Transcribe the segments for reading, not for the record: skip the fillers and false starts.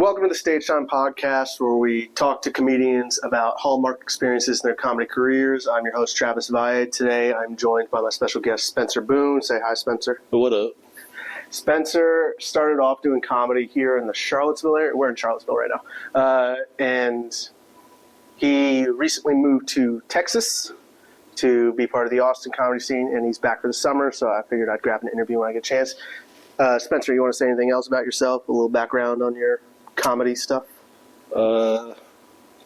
Welcome to the Stage Time Podcast, where we talk to comedians about hallmark experiences in their comedy careers. I'm your host, Travis Valle. Today, I'm joined by my special guest, Spencer Boone. Say hi, Spencer. What up? Spencer started off doing comedy here in the Charlottesville area. We're in Charlottesville right now. And he recently moved to Texas to be part of the Austin comedy scene, and he's back for the summer, so I figured I'd grab an interview when I get a chance. Spencer, you want to say anything else about yourself? A little background on your comedy stuff?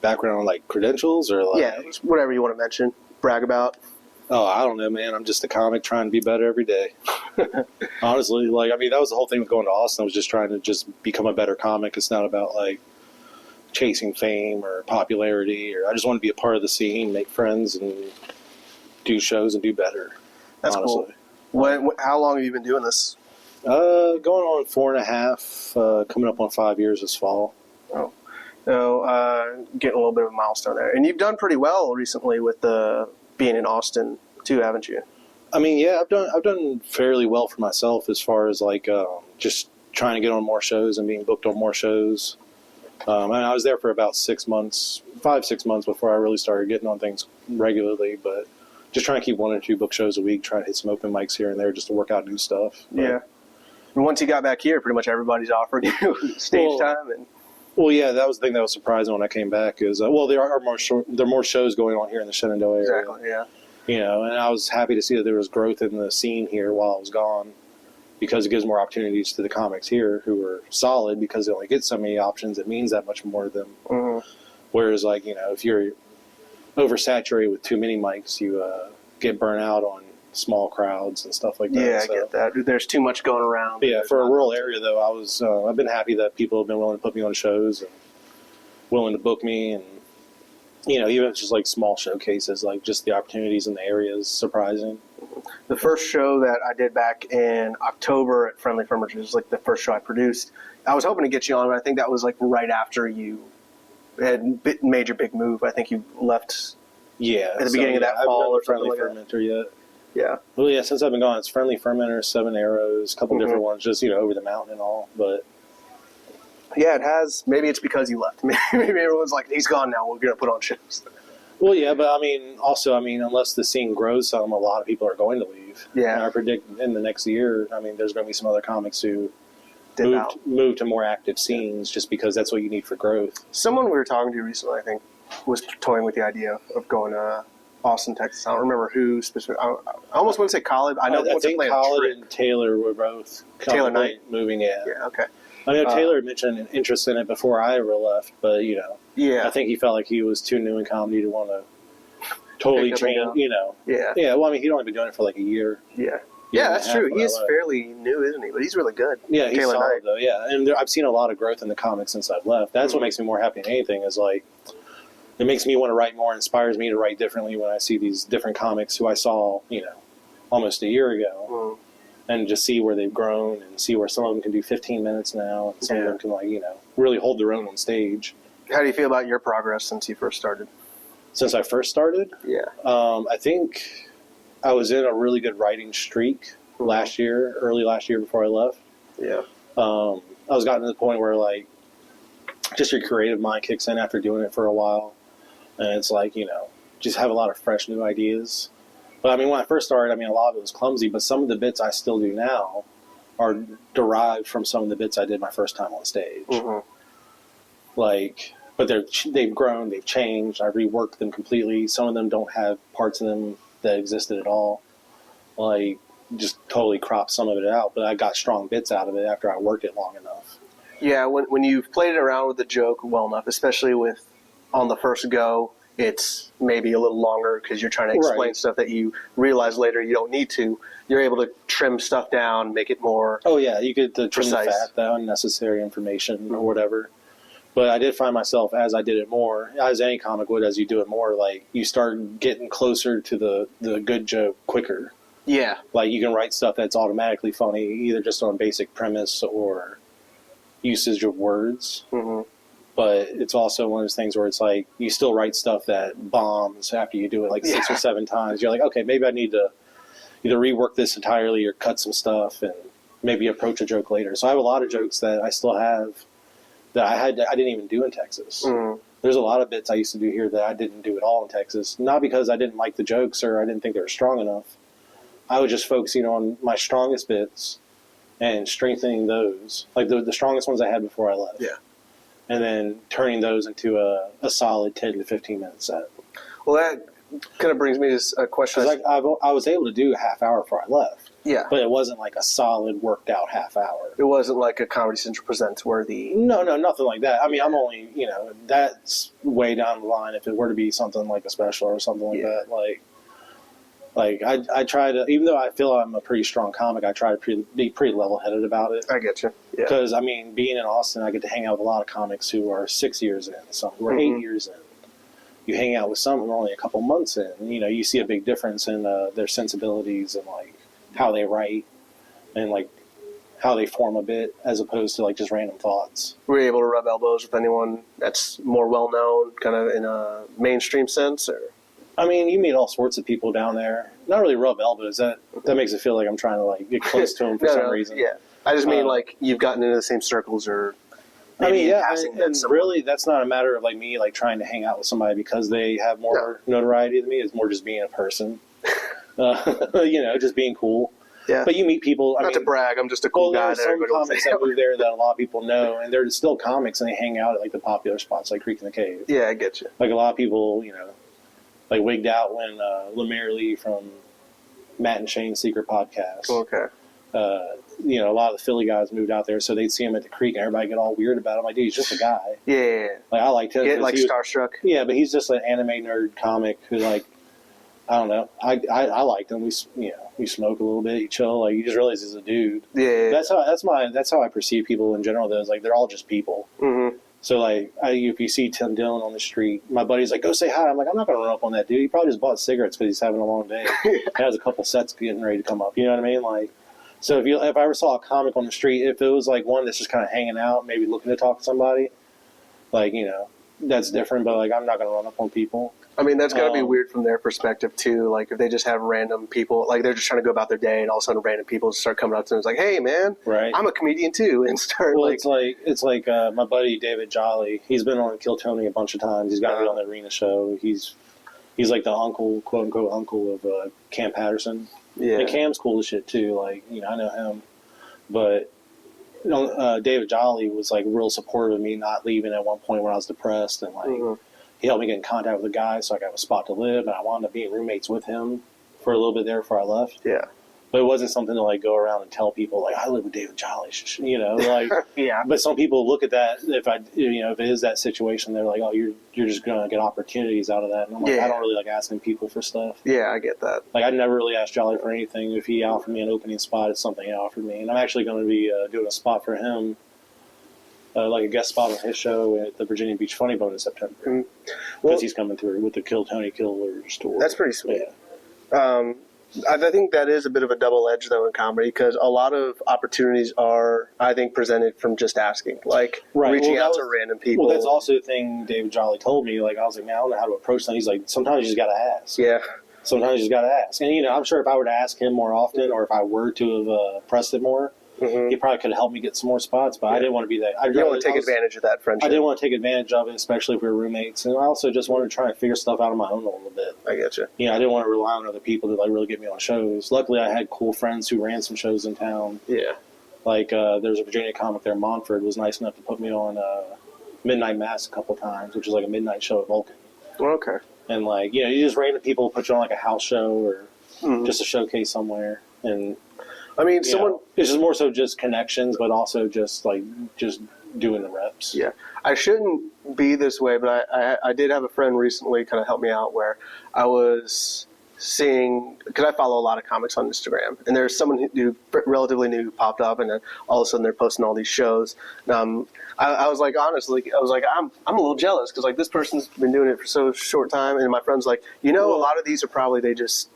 Background like credentials or like... Yeah, whatever you want to mention, brag about. Oh, I don't know, man. I'm just a comic trying to be better every day. Honestly, that was the whole thing with going to Austin. I was just trying to just become a better comic. It's not about like chasing fame or popularity, or I just want to be a part of the scene, make friends, and do shows and do better. That's honestly. Cool. How long have you been doing this? Going on 4.5, coming up on 5 years this fall. Oh, so getting a little bit of a milestone there, and you've done pretty well recently with being in Austin too, haven't you? I mean, yeah, I've done fairly well for myself as far as like just trying to get on more shows and being booked on more shows. And I was there for about 6 months, 5-6 months before I really started getting on things regularly, but just trying to keep 1 or 2 book shows a week, trying to hit some open mics here and there just to work out new stuff. But, yeah. And once you got back here, pretty much everybody's offering you stage time. Well, yeah, that was the thing that was surprising when I came back is, there are more shows going on here in the Shenandoah area. Exactly, yeah. You know, and I was happy to see that there was growth in the scene here while I was gone, because it gives more opportunities to the comics here who are solid because they only get so many options. It means that much more to them. Mm-hmm. Whereas, like, you know, if you're oversaturated with too many mics, you get burnt out on small crowds and stuff like that. Yeah, I get that. There's too much going around. Yeah, for a rural area, though, I've been happy that people have been willing to put me on shows and willing to book me, and you know, even if it's just like small showcases, like just the opportunities in the area is surprising. The first show that I did back in October at Friendly Furniture was like the first show I produced. I was hoping to get you on, but I think that was like right after you had made your big move. I think you left at the beginning of that fall or something like that. Yet. Yeah. Well, yeah, since I've been gone, it's Friendly Fermenter, 7 Arrows, a couple different ones, just, you know, over the mountain and all. But yeah, it has. Maybe it's because you left. Maybe everyone's like, he's gone now, we're going to put on shows. Well, yeah, but I mean, unless the scene grows some, a lot of people are going to leave. Yeah. And I predict in the next year, there's going to be some other comics who move to more active scenes just because that's what you need for growth. Someone we were talking to recently, I think, was toying with the idea of going to Austin, Texas. I don't remember who specifically. I almost want to say Khaled. I think Khaled and Taylor were both Taylor Knight moving. Yeah. Yeah. Okay. I know Taylor mentioned an interest in it before I ever left, but you know, yeah, I think he felt like he was too new in comedy to want to totally change. You know. Yeah. Yeah. Well, he'd only been doing it for like a year. Yeah. Yeah, that's true. He is fairly new, isn't he? But he's really good. Yeah, he's Taylor solid Knight. though. Yeah, and I've seen a lot of growth in the comics since I've left. That's what makes me more happy than anything. Is like. It makes me want to write more, inspires me to write differently when I see these different comics who I saw, you know, almost a year ago. And just see where they've grown and see where some of them can do 15 minutes now and some of them can, like, you know, really hold their own on stage. How do you feel about your progress since you first started? Since I first started? Yeah. I think I was in a really good writing streak early last year before I left. Yeah. I was gotten to the point where, like, just your creative mind kicks in after doing it for a while. And it's like, you know, just have a lot of fresh new ideas. But, when I first started, a lot of it was clumsy, but some of the bits I still do now are derived from some of the bits I did my first time on stage. Like, but they've grown, they've changed, I reworked them completely. Some of them don't have parts in them that existed at all. Like, just totally cropped some of it out, but I got strong bits out of it after I worked it long enough. Yeah, when you've played it around with the joke well enough, especially with on the first go, it's maybe a little longer because you're trying to explain stuff that you realize later you don't need to. You're able to trim stuff down, make it more Oh, yeah, you get to trim precise. the fat, the unnecessary information or whatever. But I did find myself, as I did it more, as any comic would, as you do it more, like, you start getting closer to the good joke quicker. Yeah. Like, you can write stuff that's automatically funny, either just on basic premise or usage of words. But it's also one of those things where it's like, you still write stuff that bombs after you do it like 6 or 7 times. You're like, okay, maybe I need to either rework this entirely or cut some stuff and maybe approach a joke later. So I have a lot of jokes that I still have that I didn't even do in Texas. Mm. There's a lot of bits I used to do here that I didn't do at all in Texas. Not because I didn't like the jokes or I didn't think they were strong enough. I was just focusing on my strongest bits and strengthening those, like the strongest ones I had before I left. Yeah. And then turning those into a solid 10 to 15 minute set. Well, that kind of brings me to a question. Like I was able to do a half hour before I left. Yeah. But it wasn't like a solid worked out half hour. It wasn't like a Comedy Central Presents worthy. No, nothing like that. I mean, I'm only, that's way down the line if it were to be something like a special or something like that. Like I try to, even though I feel I'm a pretty strong comic, I try to be pretty level-headed about it. I get you. Yeah. Because, I mean, being in Austin, I get to hang out with a lot of comics who are 6 years in, some who are 8 years in. You hang out with some who are only a couple months in. You see a big difference in their sensibilities and, like, how they write and, like, how they form a bit as opposed to, like, just random thoughts. Were you able to rub elbows with anyone that's more well-known, kind of in a mainstream sense, or...? I mean, you meet all sorts of people down there. Not really rub elbows. That makes it feel like I'm trying to like get close to them for some reason. Yeah, I just mean like you've gotten into the same circles, or I mean, yeah. And really, that's not a matter of like me like trying to hang out with somebody because they have more notoriety than me. It's more just being a person. Just being cool. Yeah. But you meet people. Not to brag, I'm just a cool guy. There are some comics that move there that a lot of people know, and they're still comics, and they hang out at like the popular spots, like Creek in the Cave. Yeah, I get you. Like a lot of people, like wigged out when Lemaire Lee from Matt and Shane's Secret Podcast. Okay. A lot of the Philly guys moved out there, so they'd see him at the Creek, and everybody get all weird about him. Like, dude, he's just a guy. Yeah. Like, I liked him. Get like starstruck. Yeah, but he's just an anime nerd comic who, like, I don't know. I liked him. We smoke a little bit, you chill. Like, you just realize he's a dude. Yeah. That's how I perceive people in general. Though, is like they're all just people. Mm-hmm. So, like, if you see Tim Dillon on the street, my buddy's like, go say hi. I'm like, I'm not going to run up on that dude. He probably just bought cigarettes because he's having a long day. He has a couple sets getting ready to come up. You know what I mean? Like, so if I ever saw a comic on the street, if it was, like, one that's just kind of hanging out, maybe looking to talk to somebody, like, that's different. But, like, I'm not going to run up on people. I mean, that's got to be weird from their perspective, too. Like, if they just have random people, like, they're just trying to go about their day, and all of a sudden random people start coming up to them. It's like, hey, man, right. I'm a comedian, too, and start, well, it's like my buddy David Jolly. He's been on Kill Tony a bunch of times. He's got to be on the Arena show. He's like the uncle, quote-unquote uncle of Cam Patterson. Yeah. And Cam's cool as shit, too. Like, I know him. But David Jolly was, like, real supportive of me not leaving at one point when I was depressed, and, like, he helped me get in contact with a guy so I got a spot to live, and I wound up being roommates with him for a little bit there before I left. Yeah. But it wasn't something to, like, go around and tell people, like, I live with David Jolly, like, yeah. But some people look at that, if it is that situation, they're like, oh, you're just going to get opportunities out of that. And I'm like, I don't really like asking people for stuff. Yeah, I get that. Like, I'd never really asked Jolly for anything. If he offered me an opening spot, it's something he offered me. And I'm actually going to be doing a spot for him, like a guest spot on his show at the Virginia Beach Funny Bone in September. Because he's coming through with the Kill Tony Killers tour. That's pretty sweet. Yeah. I think that is a bit of a double edge, though, in comedy, because a lot of opportunities are, I think, presented from just asking. Like, reaching out to random people. Well, that's also the thing David Jolly told me. Like, I was like, man, I don't know how to approach them. He's like, sometimes you just got to ask. Yeah. Sometimes you just got to ask. And, I'm sure if I were to ask him more often, or if I were to have pressed it more, he probably could have helped me get some more spots, but I didn't want to be that. You don't want to take advantage of that friendship. I didn't want to take advantage of it, especially if we were roommates. And I also just wanted to try and figure stuff out on my own a little bit. I get you. I didn't want to rely on other people to like really get me on shows. Luckily, I had cool friends who ran some shows in town. Yeah. Like, there's a Virginia comic there, Montford, was nice enough to put me on Midnight Mass a couple times, which is like a midnight show at Vulcan. Okay. And, like, you just random people put you on like a house show or just a showcase somewhere. And I mean, it's just more so just connections, but also just doing the reps. Yeah. I shouldn't be this way, but I did have a friend recently kind of help me out where I was seeing, because I follow a lot of comics on Instagram, and there's someone who relatively new popped up, and then all of a sudden they're posting all these shows. I was like, honestly, I'm a little jealous because like this person's been doing it for so short time, and my friend's like, a lot of these are probably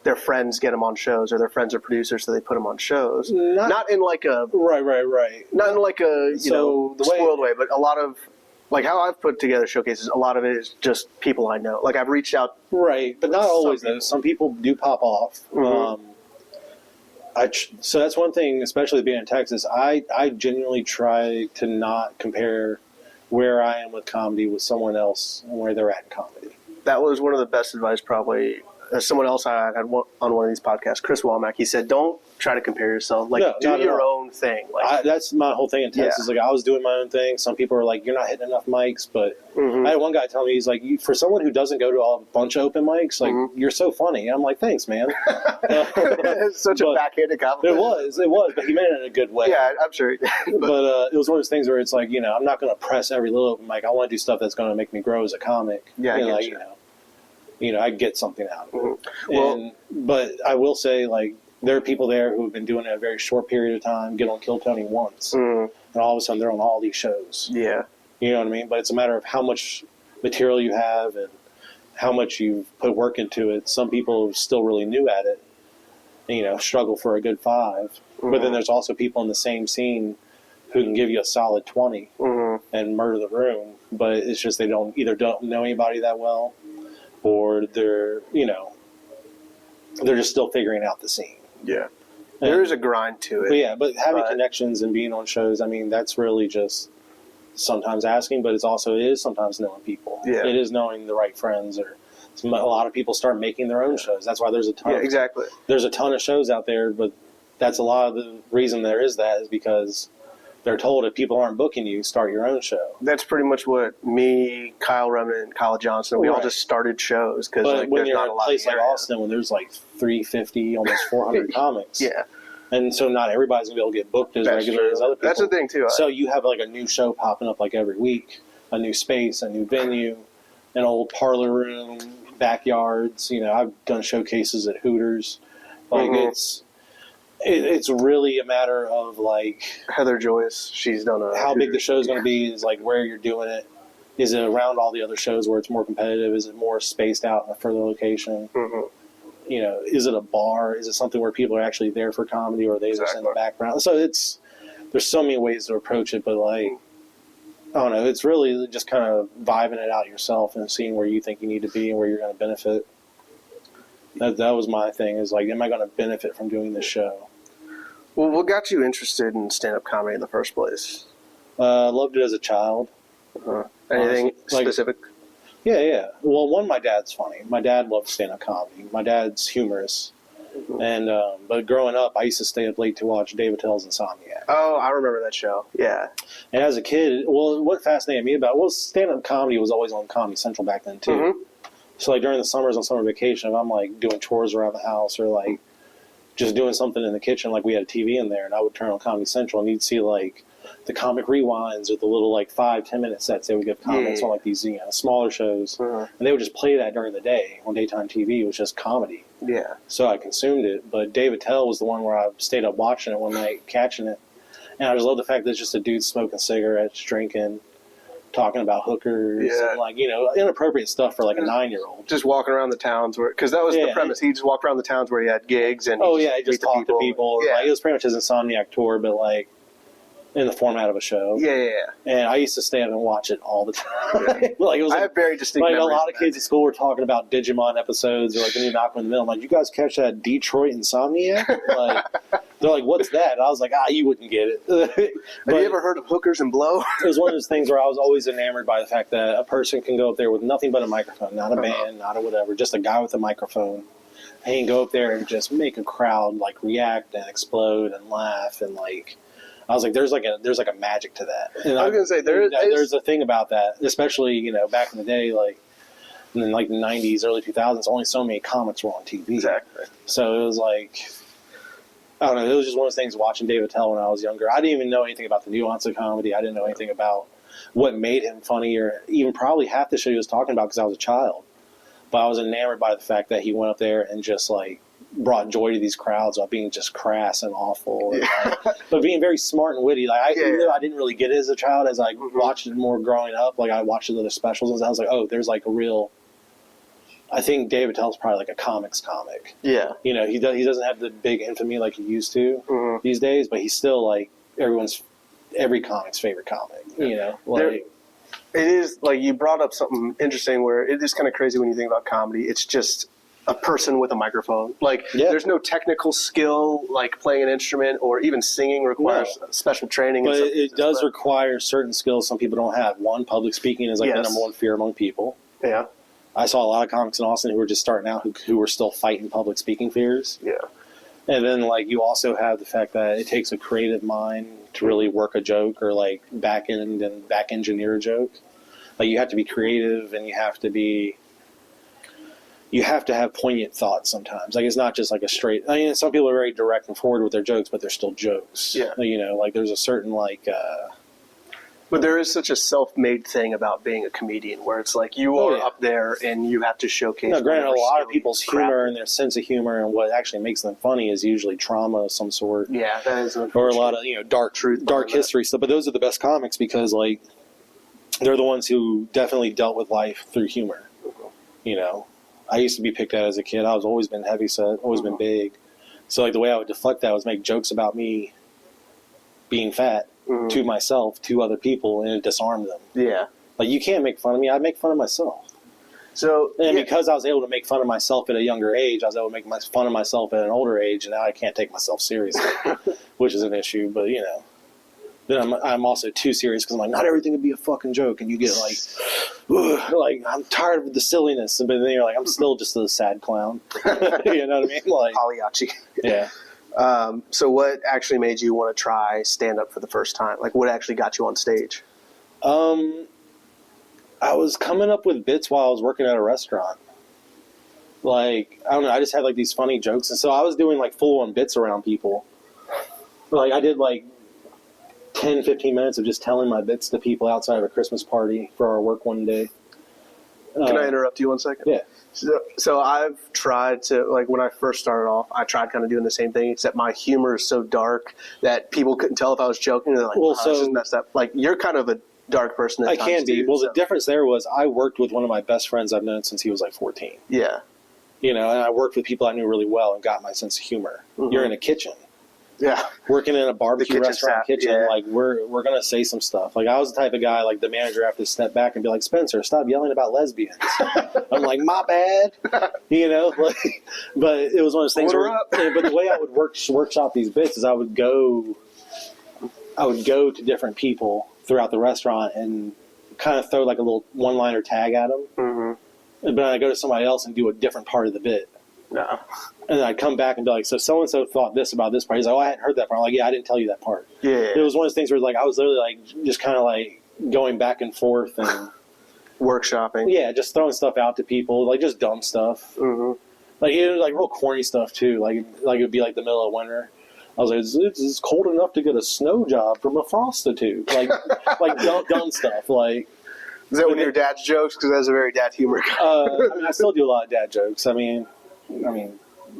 their friends get them on shows, or their friends are producers, so they put them on shows. Not in like a right. Not in like a spoiled way, but a lot of. Like how I've put together showcases, a lot of it is just people I know. Like I've reached out. Right, but not always though. Some people do pop off. So that's one thing, especially being in Texas. I genuinely try to not compare where I am with comedy with someone else and where they're at in comedy. That was one of the best advice probably. Someone else I had on one of these podcasts, Chris Womack, he said, don't try to compare yourself. Like, do your own thing. Like, that's my whole thing in Texas. Like, I was doing my own thing. Some people are like, you're not hitting enough mics. But I had one guy tell me, he's like, for someone who doesn't go to a bunch of open mics, like, you're so funny. And I'm like, thanks, man. It's such a backhanded compliment. It was. But he meant it in a good way. Yeah, I'm sure he did. But it was one of those things where it's like, I'm not going to press every little open mic. I want to do stuff that's going to make me grow as a comic. Yeah, I get something out of it. But I will say, like, there are people there who have been doing it a very short period of time, get on Kill Tony once, and all of a sudden they're on all these shows. Yeah. You know what I mean? But it's a matter of how much material you have and how much you've put work into it. Some people are still really new at it, and, struggle for a good 5. But then there's also people in the same scene who can give you a solid 20 and murder the room. But it's just they don't know anybody that well, or they're just still figuring out the scene. Yeah. There is a grind to it. But having connections and being on shows, I mean, that's really just sometimes asking, but it is sometimes knowing people. Yeah. It is knowing the right friends, or a lot of people start making their own shows. That's why there's a ton there's a ton of shows out there, but that's a lot of the reason there is that is because they're told if people aren't booking you, start your own show. That's pretty much what me, Kyle Remnant, and Kyle Johnson, we all just started shows. Because when you're in a place like Austin, when there's like 350, almost 400 comics. Yeah. And so not everybody's going to be able to get booked as regular as other people. That's the thing, too. So you have like a new show popping up like every week, a new space, a new venue, an old parlor room, backyards. I've done showcases at Hooters. Like it's really a matter of like Heather Joyce. She's done how big the show's going to be is like where you're doing it. Is it around all the other shows where it's more competitive? Is it more spaced out in a further location? Is it a bar? Is it something where people are actually there for comedy, or are they just in the background? So there's so many ways to approach it, but like I don't know. It's really just kind of vibing it out yourself and seeing where you think you need to be and where you're going to benefit. That was my thing. Is like, am I going to benefit from doing this show? Well, what got you interested in stand-up comedy in the first place? Loved it as a child. Anything specific? Yeah. Well, my dad's funny. My dad loved stand-up comedy. My dad's humorous. And but growing up, I used to stay up late to watch Dave Attell's Insomniac. Oh, I remember that show. Yeah. And as a kid, what fascinated me about stand-up comedy was always on Comedy Central back then, too. So, like, during the summers on summer vacation, if I'm, like, doing chores around the house or, like, just doing something in the kitchen, like we had a TV in there, and I would turn on Comedy Central, and you'd see, like, the comic rewinds or the little, like, 5-10 minute sets they would give comments on, like, these, smaller shows. And they would just play that during the day on daytime TV. It was just comedy. Yeah. So I consumed it. But Dave Attell was the one where I stayed up watching it one night, catching it. And I just love the fact that it's just a dude smoking cigarettes, drinking, talking about hookers, and like, inappropriate stuff for like a 9-year-old. Just walking around the towns because that was the premise. He just walked around the towns where he had gigs and he just talked to people. Yeah. Like, it was pretty much his Insomniac tour, but like in the format of a show. Yeah. And I used to stay up and watch it all the time. Like it was. I have very distinct. Like a lot of kids at school were talking about Digimon episodes or like the new Malcolm in the Middle. I'm like, you guys catch that Detroit Insomniac? Like, they're like, what's that? And I was like, you wouldn't get it. Have you ever heard of Hookers and Blow? It was one of those things where I was always enamored by the fact that a person can go up there with nothing but a microphone, not a band, not a whatever, just a guy with a microphone. And he can go up there and just make a crowd like react and explode and laugh and like. I was like, there's like a magic to that. And I was gonna say there's a thing about that, especially back in the day, like in like the '90s, early 2000s. Only so many comics were on TV. Exactly. So it was like, I don't know. It was just one of those things. Watching Dave Attell when I was younger, I didn't even know anything about the nuance of comedy. I didn't know anything about what made him funny, or even probably half the shit he was talking about because I was a child. But I was enamored by the fact that he went up there and just like brought joy to these crowds while being just crass and awful, and, but being very smart and witty. Like even though I didn't really get it as a child, as I watched it more growing up, like I watched the other specials, and I was like, oh, there's like a real. I think Dave Attell's probably like a comics comic. Yeah, he doesn't have the big infamy like he used to these days, but he's still like every comic's favorite comic. Like. It is like you brought up something interesting where it is kind of crazy when you think about comedy. It's just a person with a microphone. Like, there's no technical skill, like playing an instrument or even singing requires special training. But it does require certain skills some people don't have. One, public speaking is like the number one fear among people. Yeah. I saw a lot of comics in Austin who were just starting out who were still fighting public speaking fears. Yeah. And then, like, you also have the fact that it takes a creative mind to really work a joke or, like, back engineer a joke. Like, you have to be creative and you have to have poignant thoughts sometimes. Like, it's not just like a straight... I mean, some people are very direct and forward with their jokes, but they're still jokes. Yeah. You know, like, there's a certain, like... But there is such a self-made thing about being a comedian where it's like you are up there and you have to showcase... No, granted, a lot of people's humor and their sense of humor and what actually makes them funny is usually trauma of some sort. Yeah, that is or a lot of, you know, dark history stuff. But those are the best comics because, like, they're the ones who definitely dealt with life through humor. You know? I used to be picked at as a kid. I was always been heavyset, always been big. So, like, the way I would deflect that was make jokes about me being fat to myself, to other people, and it disarmed them. Yeah. Like, you can't make fun of me. I make fun of myself. So, and because I was able to make fun of myself at a younger age, I was able to make fun of myself at an older age, and now I can't take myself seriously, which is an issue. But, you know, then I'm also too serious because I'm like, not everything can be a fucking joke, and you get like, like, I'm tired of the silliness, but then you're like, I'm still just a sad clown. You know what I mean? Like Pagliacci. Yeah. So what actually made you want to try stand-up for the first time? Like, what actually got you on stage? I was coming up with bits while I was working at a restaurant. Like, I don't know, I just had, like, these funny jokes. And so I was doing, like, full-on bits around people. Like, I did, like, 10, 15 minutes of just telling my bits to people outside of a Christmas party for our work one day. Can I interrupt you 1 second? Yeah. So I've tried to, like, when I first started off, I tried kind of doing the same thing, except my humor is so dark that people couldn't tell if I was joking. They're like, well, so, this is messed up. Like, you're kind of a dark person at times, I can be. Too, well, so. The difference there was I worked with one of my best friends I've known since he was, like, 14. Yeah. You know, and I worked with people I knew really well and got my sense of humor. You're in a kitchen. Yeah. Working in a barbecue restaurant kitchen, like, we're going to say some stuff. Like, I was the type of guy, like, the manager have to step back and be like, Spencer, stop yelling about lesbians. I'm like, my bad. You know? Like, but it was one of those things where, but the way I would workshop these bits is I would go to different people throughout the restaurant and kind of throw, like, a little one-liner tag at them. But then I'd go to somebody else and do a different part of the bit. No. And then I'd come back and be like, so so-and-so thought this about this part. He's like, oh, I hadn't heard that part. I'm like, yeah, I didn't tell you that part. Yeah. It was one of those things where, like, I was literally, like, just kind of, like, going back and forth and... workshopping. Yeah, just throwing stuff out to people, like, just dumb stuff. Like, it was, like, real corny stuff, too. Like, it would be, like, the middle of winter. I was like, it's cold enough to get a snow job from a prostitute. Like, like dumb stuff, like... Is that one of your dad's jokes? Because that's a very dad humor. I mean, I still do a lot of dad jokes. I mean, a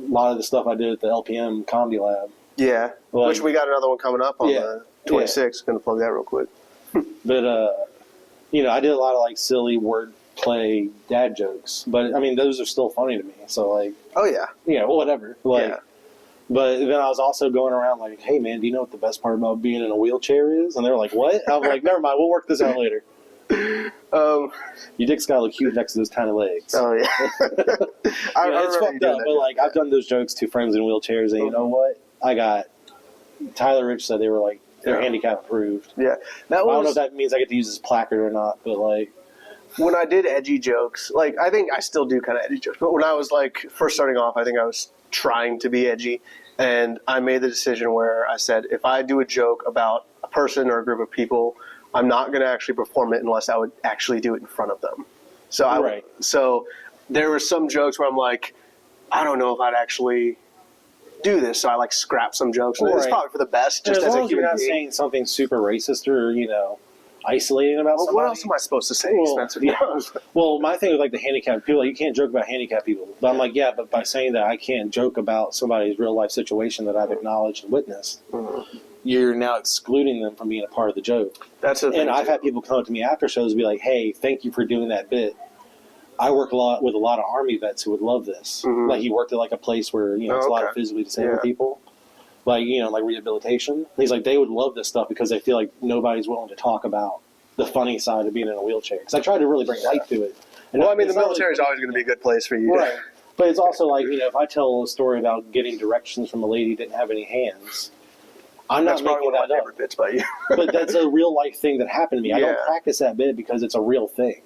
lot of the stuff I did at the LPM Comedy Lab. Yeah, like, which we got another one coming up on the 26th. Going to plug that real quick. But, you know, I did a lot of, like, silly wordplay dad jokes. But, I mean, those are still funny to me. So, like... Oh, yeah. Yeah, whatever. Like, yeah. But then I was also going around like, hey, man, do you know what the best part about being in a wheelchair is? And they were like, what? I'm like, never mind, we'll work this out later. Your dick's gotta look cute next to those tiny legs. Oh, yeah. It's fucked up, but, like, I've done those jokes to friends in wheelchairs, and you know what? Tyler Rich said they were, like, they're handicap approved. Yeah. I don't know if that means I get to use his placard or not, but, like... When I did edgy jokes, like, I think I still do kind of edgy jokes, but when I was, like, first starting off, I think I was trying to be edgy, and I made the decision where I said, if I do a joke about a person or a group of people, I'm not going to actually perform it unless I would actually do it in front of them. So so there were some jokes where I'm like, I don't know if I'd actually do this, so I, like, scrap some jokes. And it's probably for the best, just as a human being. You're not saying something super racist or, you know, isolating about somebody. What else am I supposed to say, Spencer? Well, my thing with, like, the handicapped people, like, you can't joke about handicapped people. But I'm like, yeah, but by saying that I can't joke about somebody's real life situation that I've acknowledged and witnessed, you're now excluding them from being a part of the joke. That's the thing. And I've had people come up to me after shows and be like, hey, thank you for doing that bit. I work with a lot of Army vets who would love this. Like, he worked at, like, a place where, you know, it's a lot of physically disabled people. Like, you know, like rehabilitation. And he's like, they would love this stuff because they feel like nobody's willing to talk about the funny side of being in a wheelchair. Because I tried to really bring light to it. And well, I mean, the military is always going to be a good place for you. Right. But it's also like, if I tell a story about getting directions from a lady who didn't have any hands, I'm not making one of that my up. favorite bits by you. But that's a real life thing that happened to me. I Yeah. don't practice that bit because it's a real thing.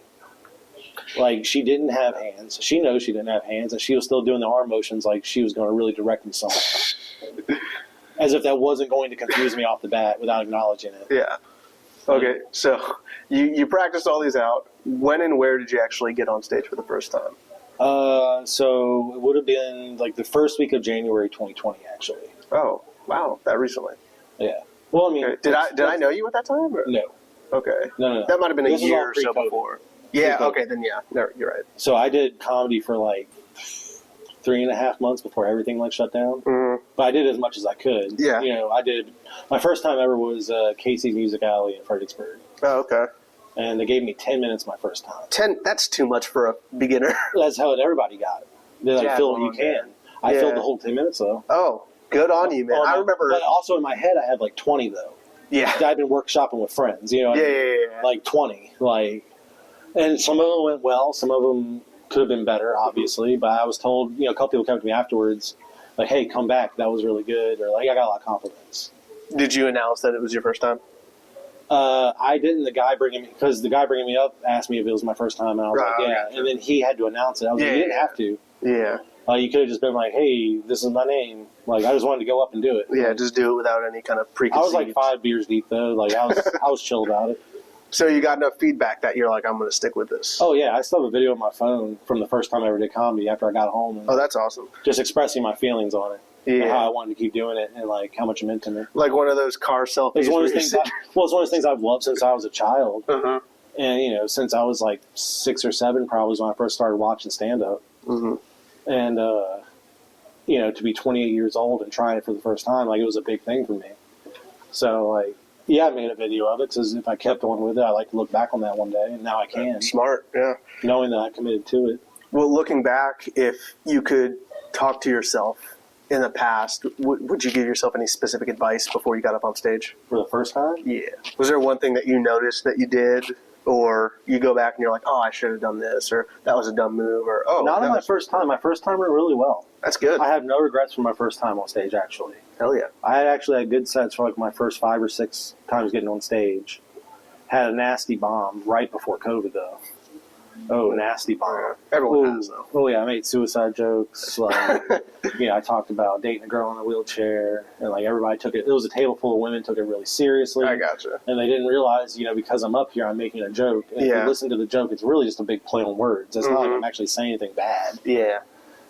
Like, she didn't have hands. She knows she didn't have hands, and she was still doing the arm motions like she was going to really direct me somewhere. As if that wasn't going to confuse me off the bat without acknowledging it. Yeah. Okay, so you practiced all these out. When and where did you actually get on stage for the first time? So it would have been like the first week of January 2020, actually. Oh, wow, that recently. Yeah. Well, I mean, Okay. Did I know you at that time? Or? No. Okay. No. That might have been a This was year all or so pre-COVID. before. Yeah. Pre-COVID. Okay. Then yeah. No, you're right. So I did comedy for like 3.5 months before everything like shut down. Mm. But I did as much as I could. Yeah. I did. My first time ever was Casey's Music Alley in Fredericksburg, Oh, okay. and they gave me 10 minutes my first time. 10. That's too much for a beginner. That's how everybody got it. They're like, Yeah, fill well, what you can. I yeah. filled the whole 10 minutes though. Oh, good on you, man. I remember. But also in my head, I had like 20 though. Yeah. I'd been workshopping with friends. Yeah. I mean? Like 20, and some of them went well. Some of them could have been better, obviously. But I was told, a couple people came to me afterwards, like, "Hey, come back. That was really good," or like, "I got a lot of compliments." Did you announce that it was your first time? I didn't. The guy bringing me up asked me if it was my first time, and I was like, "Yeah." Gotcha. And then he had to announce it. I was like, "You didn't have to. Yeah. You could have just been like, 'Hey, this is my name.' Like, I just wanted to go up and do it." Yeah. Just do it without any kind of I preconceived. was like 5 beers deep though. Like I was chill about it. So you got enough feedback that you're like, I'm going to stick with this. Oh yeah, I still have a video on my phone from the first time I ever did comedy after I got home, and Oh, that's awesome. just expressing my feelings on it, and Yeah. how I wanted to keep doing it, and like how much it meant to me. Like one of those car selfies. It's one of where those you things. sit- It's one of those things I've loved since I was a child, Uh-huh. and since I was like 6 or 7, probably was when I first started watching stand up, Mhm. and to be 28 years old and trying it for the first time, like it was a big thing for me. So like. Yeah, I made a video of it because if I kept on with it, I'd like to look back on that one day, and now I can, Smart, yeah. knowing that I committed to it. Well, looking back, if you could talk to yourself in the past, would you give yourself any specific advice before you got up on stage? For the first time? Yeah. Was there one thing that you noticed that you did, or you go back and you're like, oh, I should have done this, or that was a dumb move, or Not that on my was- first time. My first time went really well. That's good. I have no regrets from my first time on stage, actually. Hell yeah. I had actually had good sets for like my first 5 or 6 times getting on stage. Had a nasty bomb right before COVID, though. Oh, nasty bomb. Everyone has, though. Oh, yeah, I made suicide jokes. Like, I talked about dating a girl in a wheelchair. And, like, everybody took it. It was a table full of women, took it really seriously. I gotcha. And they didn't realize, because I'm up here, I'm making a joke. And if Yeah. you listen to the joke, it's really just a big play on words. It's not like Mhm. I'm actually saying anything bad. Yeah.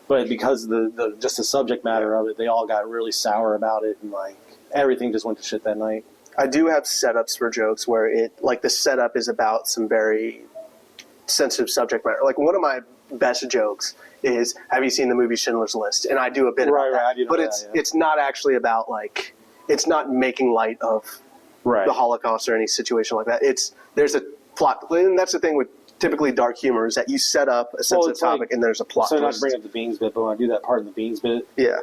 But because the just the subject matter of it, they all got really sour about it, and like everything just went to shit that night. I do have setups for jokes where the setup is about some very sensitive subject matter. Like one of my best jokes is, have you seen the movie Schindler's List? And I do a bit about that. I do know but that, it's not actually about it's not making light of Right. the Holocaust or any situation like that. There's a plot, and that's the thing with typically dark humor is that you set up a sensitive it's like- topic and there's a plot So not to twist. bring up the beans bit, but when I do that part in the beans bit, Yeah.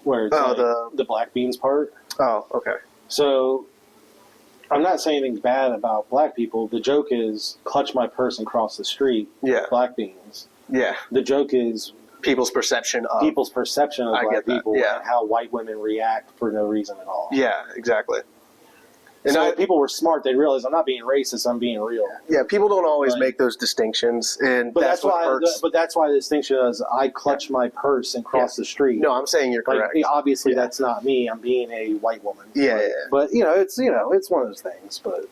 where it's Oh, like the black beans part. Oh, okay. So I'm not saying anything bad about black people. The joke is clutch my purse and cross the street. Yeah. Black beans. Yeah. The joke is People's perception of. people's perception of I black get that, people yeah. and how white women react for no reason at all. Yeah, exactly. And So if people were smart, they'd realize I'm not being racist. I'm being real. yeah, people don't always Right. make those distinctions, and But that's what why. hurts. But that's why the distinction is I clutch my purse and cross the street. No, I'm saying you're Like, correct. obviously, Yeah. that's not me. I'm being a white woman. Yeah, Like, yeah, yeah. But it's one of those things. But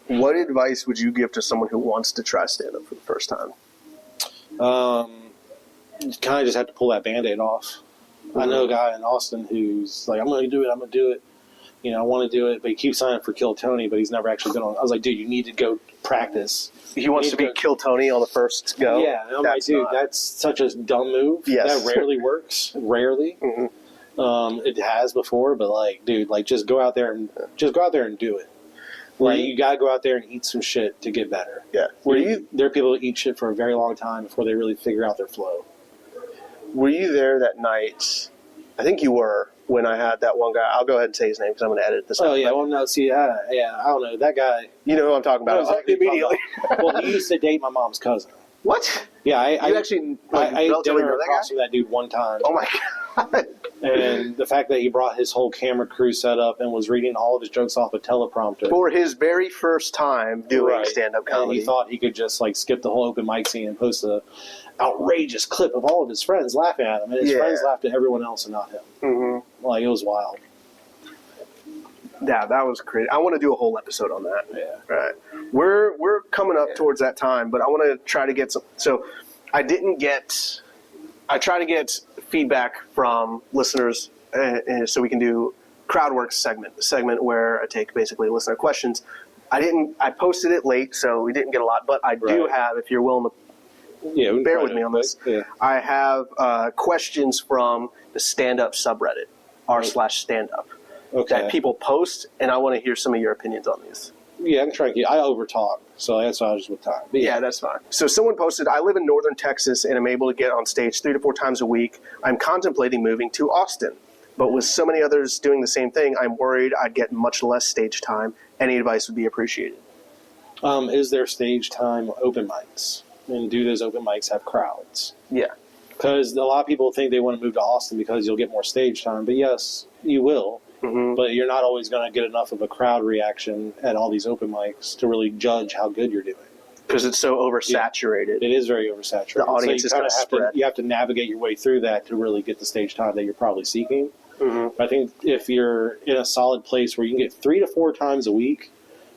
What advice would you give to someone who wants to try stand-up for the first time? you kind of just have to pull that Band-Aid off. I know a guy in Austin who's like, I'm going to do it. I'm going to do it. I want to do it, but he keeps signing for Kill Tony, but he's never actually been on. I was like, dude, you need to go practice. He wants to be Kill Tony on the first go. Yeah, and I'm like, dude, that's such a dumb move. Yes. That rarely works. Rarely. Mhm. It has before, but like, dude, like just go out there and do it. Like, you gotta go out there and eat some shit to get better. Yeah. There are people who eat shit for a very long time before they really figure out their flow. Were you there that night? I think you were, when I had that one guy. I'll go ahead and say his name because I'm going to edit this out. Oh yeah, well no, see, I don't know that guy. You know who I'm talking about. I know exactly who you're Immediately. talking about. Well, he used to date my mom's cousin. What? Yeah, You actually I ate relatively dinner know that across guy? from that dude one time. Oh my god! And the fact that he brought his whole camera crew set up and was reading all of his jokes off a teleprompter. For his very first time doing stand-up comedy. And he thought he could just like skip the whole open mic scene and post a outrageous clip of all of his friends laughing at him. And his friends laughed at everyone else and not him. Mm-hmm. Like, it was wild. Yeah, that was crazy. I want to do a whole episode on that. Yeah. Right. We're coming up towards that time, but I want to try to get some. So I try to get feedback from listeners, so we can do crowd work segment where I take basically listener questions. I posted it late, so we didn't get a lot, but I do have, if you're willing to bear with me on this, I have questions from the stand-up subreddit, r/standup. That people post, and I want to hear some of your opinions on these. Yeah, I'm trying to I overtalk, so that's why I was with time. But yeah, that's fine. So someone posted, I live in northern Texas and am able to get on stage 3 to 4 times a week. I'm contemplating moving to Austin, but with so many others doing the same thing, I'm worried I'd get much less stage time. Any advice would be appreciated. Is there stage time open mics? And do those open mics have crowds? Yeah. Because a lot of people think they want to move to Austin because you'll get more stage time, but yes, you will. Mm-hmm. But you're not always going to get enough of a crowd reaction at all these open mics to really judge how good you're doing. Because it's so oversaturated. It is very oversaturated. The audience is going to spread. You have to navigate your way through that to really get the stage time that you're probably seeking. Mm-hmm. I think if you're in a solid place where you can get 3 to 4 times a week,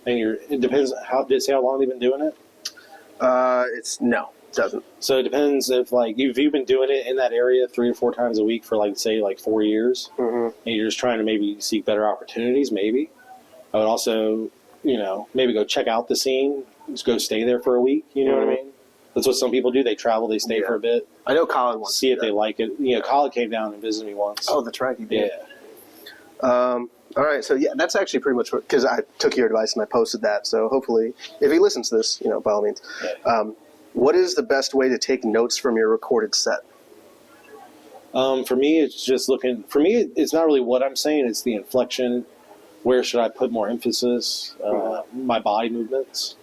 and it depends how long they've been doing it. It doesn't. So it depends if you've been doing it in that area 3 or 4 times a week for 4 years, and you're just trying to maybe seek better opportunities. Maybe I would also maybe go check out the scene, just go stay there for a week. You know what I mean? That's what some people do. They travel, they stay for a bit. I know Colin wants see if they like it. Colin came down and visited me once. Oh, that's right, he did. Yeah. All right, so yeah, that's actually pretty much because I took your advice and I posted that. So hopefully, if he listens to this, by all means. Yeah. What is the best way to take notes from your recorded set? For me, it's just looking. For me, it's not really what I'm saying. It's the inflection. Where should I put more emphasis? My body movements.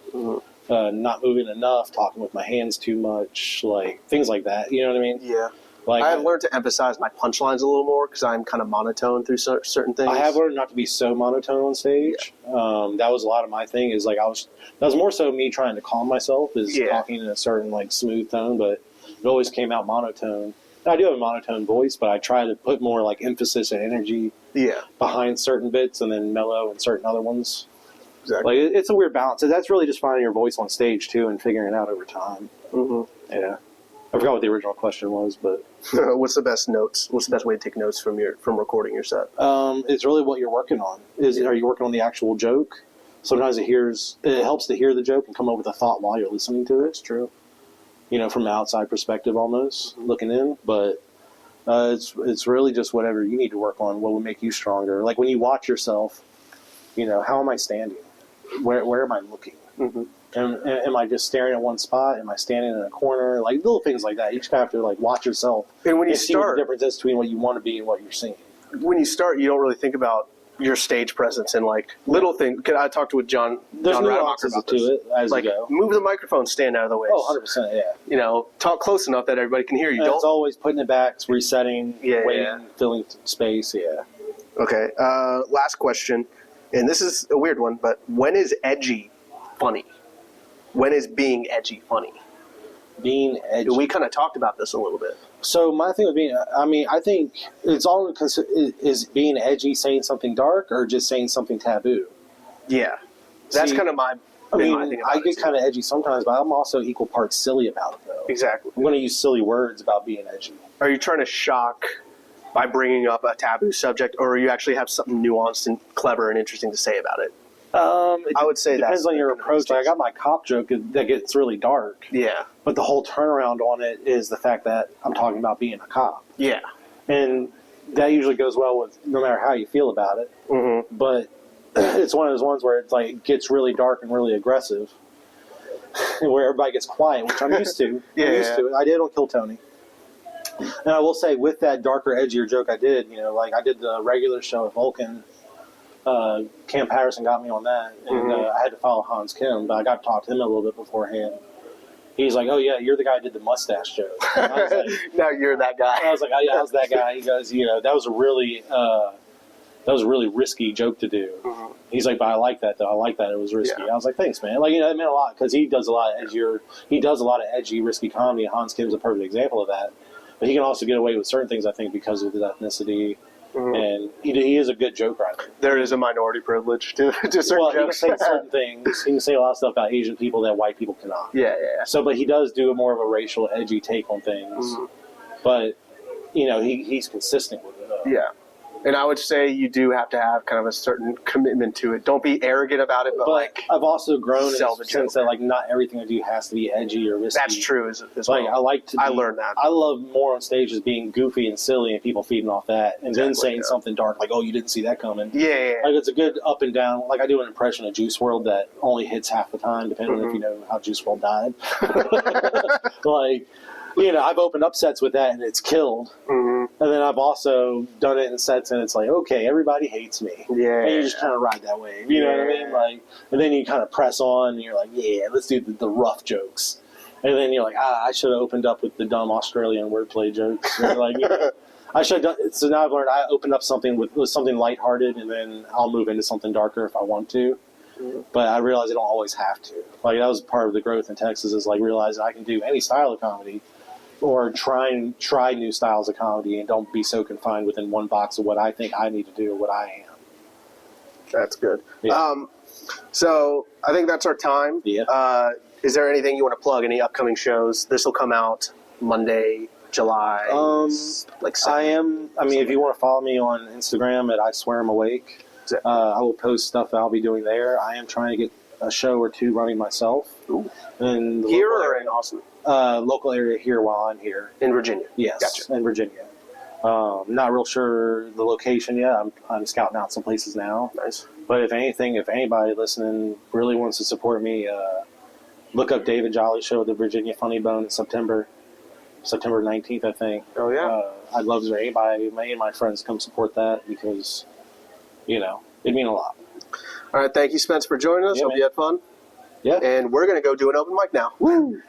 Not moving enough. Talking with my hands too much. Things like that. You know what I mean? Yeah. I've learned to emphasize my punchlines a little more because I'm kind of monotone through certain things. I have learned not to be so monotone on stage. Yeah. That was a lot of my thing. Is that was more so me trying to calm myself, talking in a certain smooth tone, but it always came out monotone. I do have a monotone voice, but I try to put more emphasis and energy behind certain bits, and then mellow in certain other ones. Exactly. It's a weird balance. That's really just finding your voice on stage too, and figuring it out over time. Mm-hmm. Yeah. I forgot what the original question was, but what's the best notes? What's the best way to take notes from recording your set? It's really what you're working on. Are you working on the actual joke? Sometimes it helps to hear the joke and come up with a thought while you're listening to it. It's true. From an outside perspective, almost looking in, but it's really just whatever you need to work on. What will make you stronger? Like when you watch yourself, how am I standing? Where am I looking? Mm-hmm. Am I just staring at one spot? Am I standing in a corner? Little things like that. You just have to watch yourself and when you see what the difference is between what you want to be and what you're seeing. When you start, you don't really think about your stage presence and little things. Because I talked with John. There's nuances to it as you go. Move the microphone, stand out of the way. Oh, 100%, yeah. Talk close enough that everybody can hear you. It's always putting it back, resetting, waiting, filling space. Yeah. Okay. Last question, and this is a weird one, but when is edgy funny? When is being edgy funny? Being edgy. We kind of talked about this a little bit. So my thing with being, I think it's all, is being edgy saying something dark or just saying something taboo? Yeah. That's kind of my thing about I get kind of edgy sometimes, but I'm also equal parts silly about it, though. Exactly. I'm going to use silly words about being edgy. Are you trying to shock by bringing up a taboo subject, or you actually have something nuanced and clever and interesting to say about it? I would say that depends on your approach. I got my cop joke that gets really dark. Yeah. But the whole turnaround on it is the fact that I'm talking about being a cop. Yeah. And that usually goes well with no matter how you feel about it. Mm-hmm. But it's one of those ones where it gets really dark and really aggressive, where everybody gets quiet, which I'm used to. I'm used to it. I did on Kill Tony. And I will say, with that darker, edgier joke I did, I did the regular show at Vulcan. Cam Patterson got me on that, and I had to follow Hans Kim, but I got to talk to him a little bit beforehand. He's like, "Oh yeah, you're the guy who did the mustache joke." And I was like, now you're that guy. I was like, "Oh yeah, I was that guy." He goes, "That was a really risky joke to do." Mm-hmm. He's like, "But I like that though. I like that it was risky." Yeah. I was like, "Thanks, man." Like, it meant a lot because he does a lot of edgy, risky comedy. Hans Kim's a perfect example of that. But he can also get away with certain things, I think, because of his ethnicity. Mm-hmm. And he is a good joke writer. There is a minority privilege to certain jokes. He can say certain things. He can say a lot of stuff about Asian people that white people cannot. Yeah. So, but he does do more of a racial, edgy take on things. Mm-hmm. But, he's consistent with it. Yeah. And I would say you do have to have kind of a certain commitment to it. Don't be arrogant about it, but I've also grown in the sense that not everything I do has to be edgy or risky. That's true as well. I learned that. I love more on stage as being goofy and silly and people feeding off that, and then saying something dark like, "Oh, you didn't see that coming." Yeah. Like, it's a good up and down. Like, I do an impression of Juice WRLD that only hits half the time, depending on if you know how Juice WRLD died. I've opened up sets with that and it's killed. Mm-hmm. And then I've also done it in sets and it's like, okay, everybody hates me. Yeah. And you just kind of ride that wave. You know what I mean? And then you kind of press on and you're like, yeah, let's do the rough jokes. And then you're like, I should have opened up with the dumb Australian wordplay jokes. Or I should have done. So now I've learned I open up something with something lighthearted and then I'll move into something darker if I want to. But I realize I don't always have to. That was part of the growth in Texas is realizing I can do any style of comedy or try new styles of comedy and don't be so confined within one box of what I think I need to do or what I am. That's good. Yeah. So I think that's our time. Yeah. Is there anything you want to plug? Any upcoming shows? This will come out Monday, July. I am. If you want to follow me on Instagram at I Swear I'm Awake, I will post stuff I'll be doing there. I am trying to get a show or two running myself. Ooh. In the here or in Austin? Local area here while I'm here. In Virginia? Yes, gotcha. In Virginia. Not real sure the location yet. I'm scouting out some places now. Nice. But if anybody listening really wants to support me, look up David Jolly Show at the Virginia Funny Bone in September 19th, I think. Oh, yeah. I'd love to any of my friends come support that because, it'd mean a lot. All right, thank you, Spence, for joining us. Yeah, Hope you had fun. Yeah. And we're going to go do an open mic now. Woo!